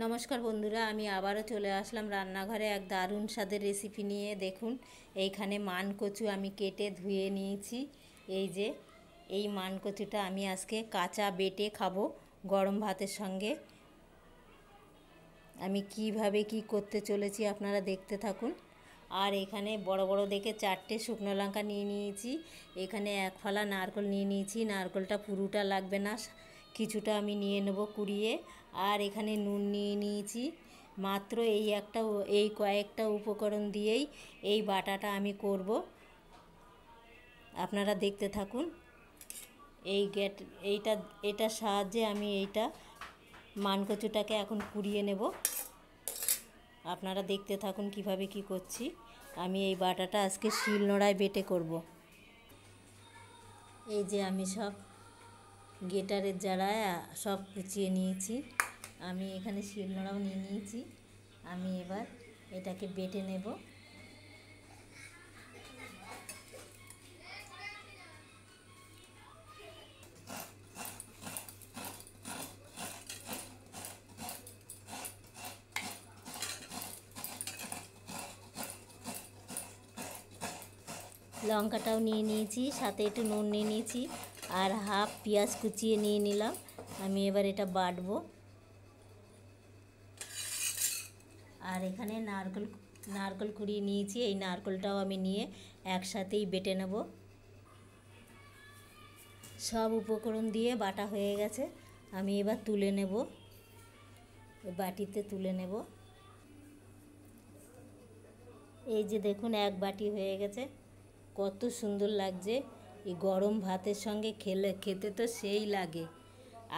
নমস্কার বন্ধুরা, আমি আবারও চলে আসলাম রান্নাঘরে এক দারুণ স্বাদের রেসিপি নিয়ে। দেখুন, এইখানে মানকচু আমি কেটে ধুয়ে নিয়েছি। এই যে এই মানকচুটা আমি আজকে কাঁচা বেটে খাবো গরম ভাতের সঙ্গে। আমি কিভাবে কি করতে চলেছি আপনারা দেখতে থাকুন। আর এখানে বড় বড় দেখে 4টে শুকনো লঙ্কা নিয়ে নিয়েছি। এখানে এক ফালা নারকেল নিয়ে নিয়েছি। নারকেলটা পুরোটা লাগবে না, কিছুটা আমি নিয়ে নেব কুড়িয়ে। আর এখানে নুন নিয়ে নিয়েছি। মাত্র এই কয়েকটা উপকরণ দিয়েই এই বাটাটা আমি করব। আপনারা দেখতে থাকুন। এইটার সাহায্যে আমি মানকচুটাকে এখন কুড়িয়ে নেব। আপনারা দেখতে থাকুন কিভাবে কি করছি। আমি এই বাটাটা আজকে শিলনোড়ায় বেটে করব। এই যে আমি সব গ্রেটারের জারায় সব কুচিয়ে নিয়েছি। আমি এখানে শিলনোড়াও নিয়ে নিয়েছি। আমি এবার এটাকে বেটে নেব। লঙ্কাটাও নিয়ে নিয়েছি, সাথে একটু নুন নিয়ে নিয়েছি, আর হাফ পেঁয়াজ কুচিয়ে নিয়ে নিলাম। আমি এবার এটা বাটবো। আর এখানে নারকেল কুড়িয়ে নিয়েছি। এই নারকেলটাও আমি নিয়ে একসাথেই বেটে নেব। সব উপকরণ দিয়ে বাটা হয়ে গেছে। আমি এবার তুলে নেব, বাটিতে তুলে নেব। এই যে দেখুন, এক বাটি হয়ে গেছে। কত সুন্দর লাগছে। এই গরম ভাতের সঙ্গে খেতে তো সেই লাগে।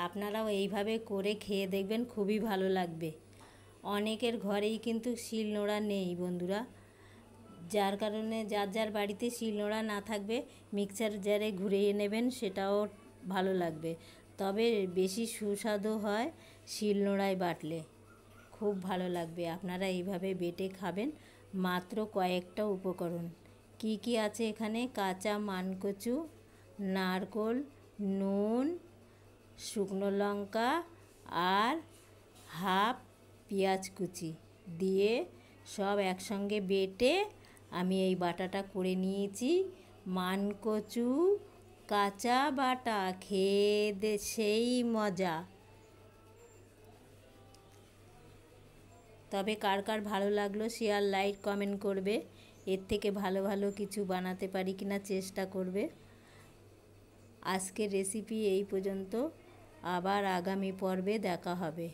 আপনারাও এইভাবে করে খেয়ে দেখবেন, খুবই ভালো লাগবে। অনেকের ঘরেই কিন্তু শিলনোড়া নেই বন্ধুরা, যার কারণে যার বাড়িতে শিলনোড়া না থাকবে মিক্সার জারে ঘুরিয়ে নেবেন, সেটাও ভালো লাগবে। তবে বেশি সুস্বাদু হয় শিলনোড়ায় বাটলে, খুব ভালো লাগবে। আপনারা এইভাবে বেটে খাবেন। মাত্র কয়েকটা উপকরণ কি কি আছে এখানে: কাঁচা মানকচু, নারকেল, নুন, শুকনো লঙ্কা আর হাফ পেঁয়াজ কুচি দিয়ে সব একসঙ্গে বেটে আমি এই বাটাটা করে নিয়েছি। মানকচু কাঁচা বাটা খেয়ে সেই মজা। তবে কার কার ভালো লাগলো শেয়ার, লাইক, কমেন্ট করবে। এর থেকে ভালো ভালো কিছু বানাতে পারি কিনা চেষ্টা করবে। আজকের রেসিপি এই পর্যন্ত, আবার আগামী পর্বে দেখা হবে।